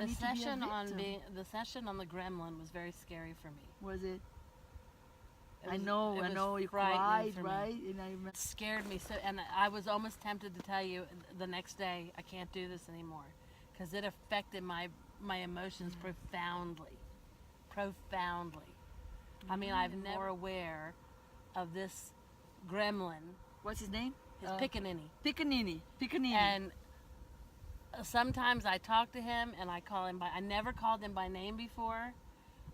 don't need to be a victim. The session on the Gremlin was very scary for me. Was it? It was, I know. You cried, right? And I remember. It scared me so, and I was almost tempted to tell you the next day, I can't do this anymore, because it affected my emotions profoundly. I mean, I've never aware of this Gremlin. What's his name? His Pickaninny. Pickaninny. And sometimes I talk to him and I call him by, I never called him by name before.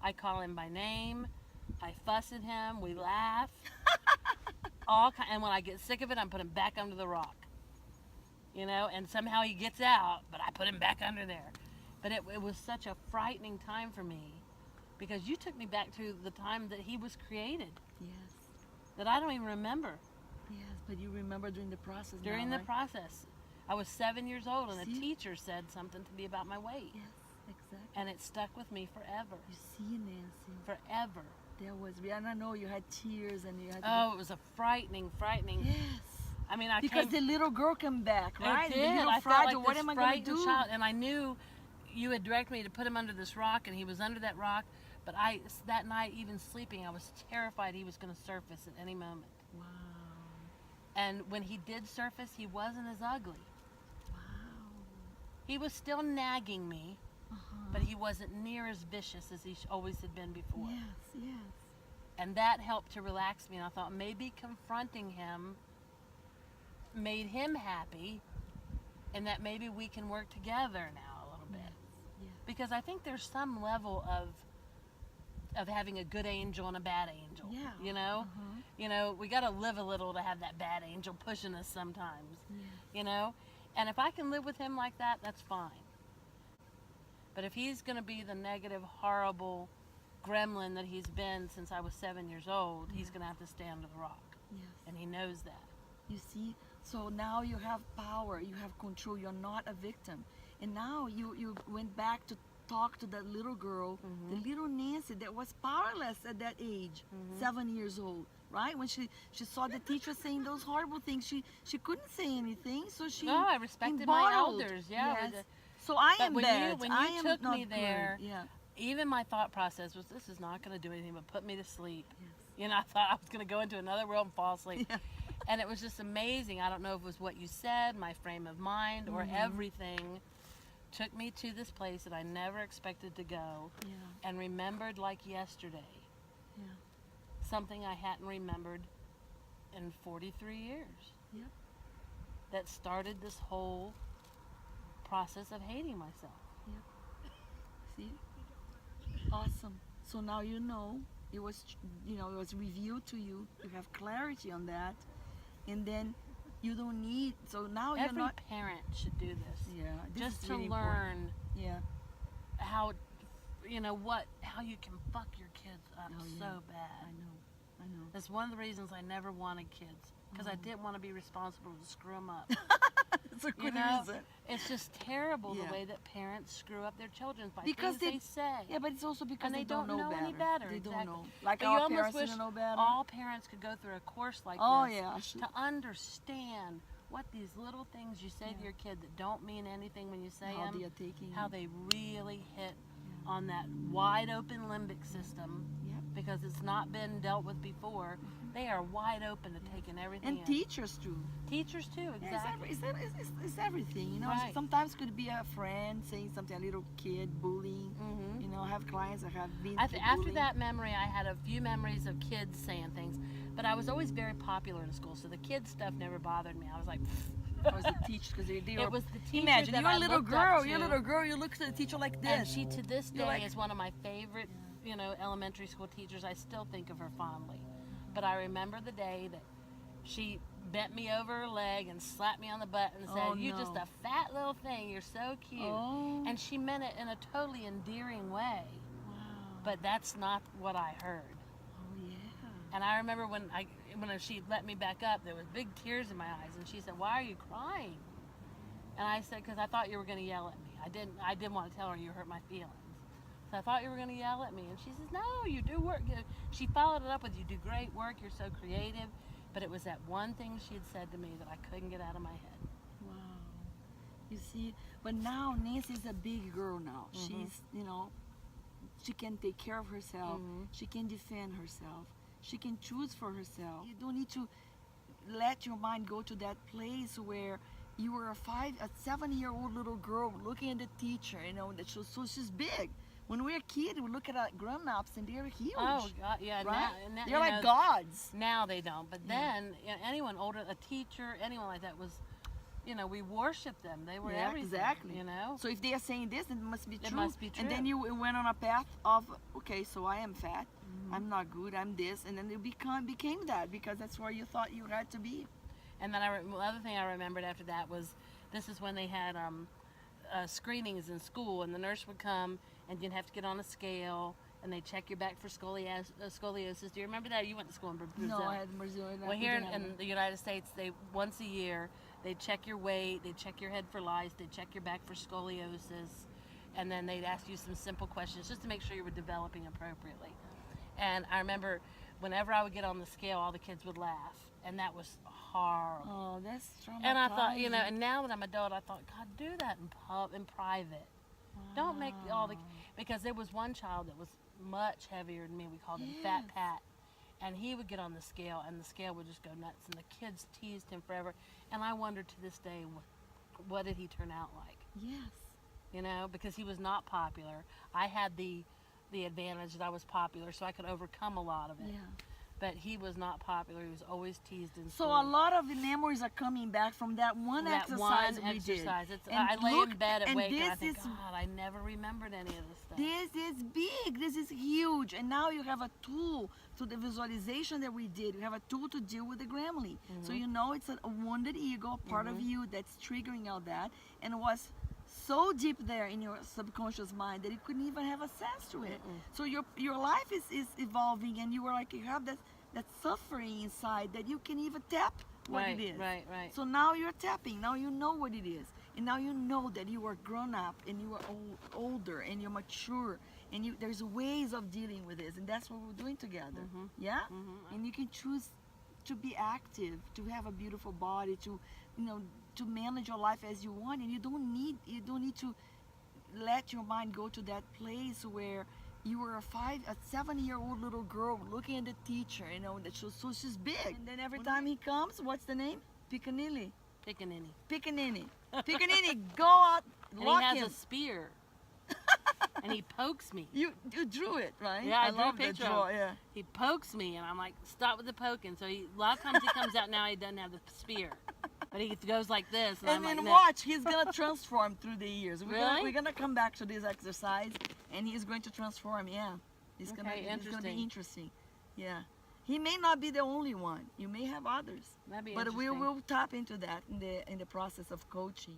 I call him by name. I fuss at him. We laugh. And when I get sick of it, I put him back under the rock. You know, and somehow he gets out, but I put him back under there. But it was such a frightening time for me, because you took me back to the time that he was created. Yes. That I don't even remember. Yes, but you remember during the process. During the process. I was 7 years old, and See? a teacher said something to me about my weight. Yes, exactly. And it stuck with me forever. You see, Nancy. Forever. There was, and I know you had tears and you had. Oh, it was a frightening. Yes. I mean, because the little girl came back, right? It did. The little I fragile. felt like what this am I going to do? child, and I knew you had directed me to put him under this rock, and he was under that rock. But that night, even sleeping, I was terrified he was going to surface at any moment. Wow. And when he did surface, he wasn't as ugly. Wow. He was still nagging me, but he wasn't near as vicious as he always had been before. Yes, yes. And that helped to relax me. And I thought maybe confronting him made him happy, and that maybe we can work together now a little bit. Yes. Because I think there's some level of having a good angel and a bad angel. Yeah. You know? You know, we got to live a little to have that bad angel pushing us sometimes. Yes. You know? And if I can live with him like that, that's fine. But if he's going to be the negative, horrible Gremlin that he's been since I was 7 years old, he's going to have to stay under the rock. Yes. And he knows that. You see? So now you have power, you have control, you're not a victim. And now you went back to talk to that little girl, the little Nancy that was powerless at that age, 7 years old, right? When she saw the teacher saying those horrible things, she couldn't say anything, so she No, I respected my embottled. elders, yeah. Yes. So I But am when bad. when I you am took not me there, good. Yeah. even my thought process was, this is not going to do anything but put me to sleep. Yes. You know, I thought I was going to go into another world and fall asleep. Yeah. And it was just amazing. I don't know if it was what you said, my frame of mind, or everything took me to this place that I never expected to go, and remembered like yesterday. Yeah. Something I hadn't remembered in 43 years. Yep. That started this whole process of hating myself. See? Awesome. So now you know, it was revealed to you. You have clarity on that. And then you don't need, so now you're Every not. parent should do this. Yeah. This Just is to really learn important. Yeah. how, how you can fuck your kids up so bad. I know. That's one of the reasons I never wanted kids, because I didn't want to be responsible to screw them up. It's a good know, reason. It's just terrible the Yeah. way that parents screw up their children by Because things they say. Yeah, but it's also because And they don't know better. any better. They Exactly. don't know. Like But you our almost parents wish didn't know better. all parents could go through a course like Oh, this yeah. to understand what these little things you say to your kid that don't mean anything when you say How them, they are taking how they really hit on that wide open limbic system, Yep. because it's not been dealt with before. They are wide open to taking everything And in. teachers too. Teachers too, exactly. It's everything, you know. Right. Sometimes could be a friend saying something, a little kid bullying. You know, I have clients that have been After bullying. that memory, I had a few memories of kids saying things, but I was always very popular in school, so the kid stuff never bothered me. I was like, I was the teacher because they it was the teacher imagine that you're I a little looked girl. up to. You're a little girl. You look at the teacher like this. And she, to this day, You're like- is one of my favorite, elementary school teachers. I still think of her fondly. But I remember the day that she bent me over her leg and slapped me on the butt and said, Oh, "You're no. just a fat little thing. You're so cute." Oh. And she meant it in a totally endearing way. Wow. But that's not what I heard. Oh yeah. And I remember when she let me back up, there was big tears in my eyes, and she said, "Why are you crying?" And I said, "Because I thought you were going to yell at me. I didn't want to tell her you hurt my feelings. So I thought you were going to yell at me." And she says, "No, you do work." She followed it up with, "You do great work. You're so creative." But it was that one thing she had said to me that I couldn't get out of my head. Wow. You see, but now Nancy's a big girl now. Mhm. She's, she can take care of herself. Mhm. She can defend herself. She can choose for herself. You don't need to let your mind go to that place where you were a 7-year-old little girl looking at the teacher, that so she's big. When we're a kid, we look at our grown-ups and they're huge. Oh God, yeah. Right? Now, They're like gods. Now they don't, but Yeah. then anyone older, a teacher, anyone like that was, we worshiped them. They were Yeah, everything. exactly. So So if they are saying this, it must be it true. must be true. And then you went on a path of, okay, so I am fat, Mhm. I'm not good, I'm this, and then you became that because that's where you thought you had to be. And then the other thing I remembered after that was, this is when they had screenings in school, and the nurse would come, and you'd have to get on a scale, and they check your back for scoliosis. Do you remember that? You went to school in Brazil. No, I had Brazil. Well, here in the United States, they once a year they check your weight, they check your head for lice, they check your back for scoliosis, and then they'd ask you some simple questions just to make sure you were developing appropriately. And I remember whenever I would get on the scale, all the kids would laugh, and that was horrible. Oh, that's traumatizing. And I thought, and now that I'm an adult, I thought, God, do that in private. Don't make all the, because there was one child that was much heavier than me. We called him Fat Yes. Pat. And he would get on the scale, and the scale would just go nuts, and the kids teased him forever. And I wonder to this day, what did he turn out like? Yes. Because he was not popular. I had the advantage that I was popular, so I could overcome a lot of it. Yeah. But he was not popular. He was always teased in So school. a lot of the memories are coming back from that one that exercise one we did. exercise. It's, And I lay look, in bed and awake and I this think, is- God, I never remembered any of this stuff. This is big. This is huge. And now you have a tool to the visualization that we did. You have a tool to deal with the Gremlin. So it's a wounded ego, a part of you that's triggering all that, and it was so deep there in your subconscious mind that you couldn't even have a sense to it. So your life is evolving, and you have that suffering inside that you can even tap what Right, it is. right. So now you're tapping. Now you know what it is, and now you know that you are grown up and you are older and you're mature, and there's ways of dealing with this, and that's what we're doing together. Yeah. And you can choose to be active, to have a beautiful body, to to manage your life as you want, and you don't need to let your mind go to that place where you were a 7-year-old little girl looking at the teacher, that so she's big. And then every time he comes, what's the name? Piccanini. Pickaninny. Piccanini. Piccanini, go out, And lock he has him. a spear. And he pokes me. You drew it, right? Yeah, I drew a love the picture draw, of it. yeah. He pokes me, and I'm like, stop with the poking. So a lot of times he comes out now, he doesn't have the spear. But he goes like this, and And I'm then like, no. watch, he's gonna transform through the years. Really? We're gonna come back to this exercise, and he's going to transform. Yeah, it's gonna Okay, be interesting. interesting. Yeah, he may not be the only one. You may have others, That'd be but we interesting. will tap into that in the process of coaching.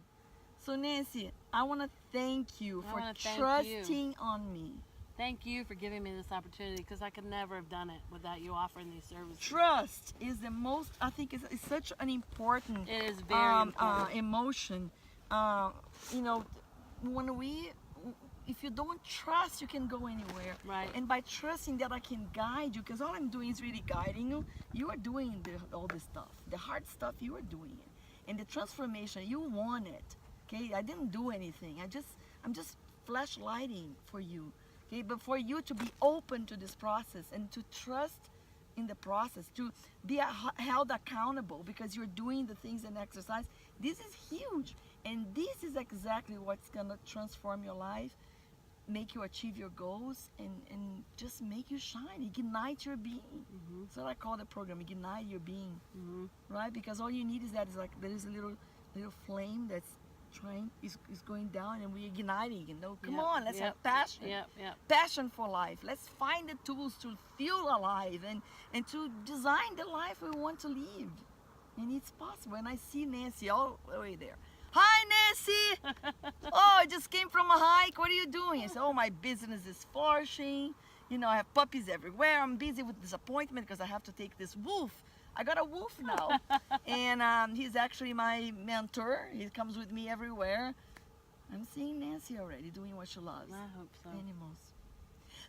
So Nancy, I want to thank you I for wanna thank trusting on me. Thank you for giving me this opportunity, because I could never have done it without you offering these services. Trust is the most. I think it's such an important. It is very important. Emotion. If you don't trust, you can go anywhere. Right. And by trusting that I can guide you, because all I'm doing is really guiding you. You are doing all this stuff, the hard stuff. You are doing it, and the transformation you want it. Okay, I didn't do anything. I'm just flashlighting for you. Okay, but for you to be open to this process and to trust in the process, to be held accountable because you're doing the things and exercise. This is huge, and this is exactly what's gonna transform your life, make you achieve your goals, and just make you shine, ignite your being. So I call the program Ignite Your Being, right? Because all you need is there is a little flame that's is going down, and we're igniting. Come Yep, on, let's yep, have passion. Yep. Passion for life. Let's find the tools to feel alive and to design the life we want to live. And it's possible. And I see Nancy all the way there. Hi, Nancy. Oh, I just came from a hike. What are you doing? I said, oh, my business is flourishing. I have puppies everywhere. I'm busy with disappointment because I have to take this wolf. I got a wolf now. And he's actually my mentor. He comes with me everywhere. I'm seeing Nancy already doing what she loves. I hope so. Animals.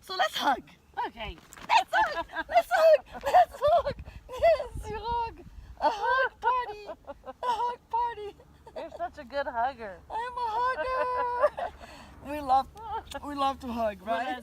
So let's hug. Okay. Let's hug. Let's hug. Let's hug. Yes, you hug. A hug party. A hug party. You're such a good hugger. I'm a hugger. We love to hug, right?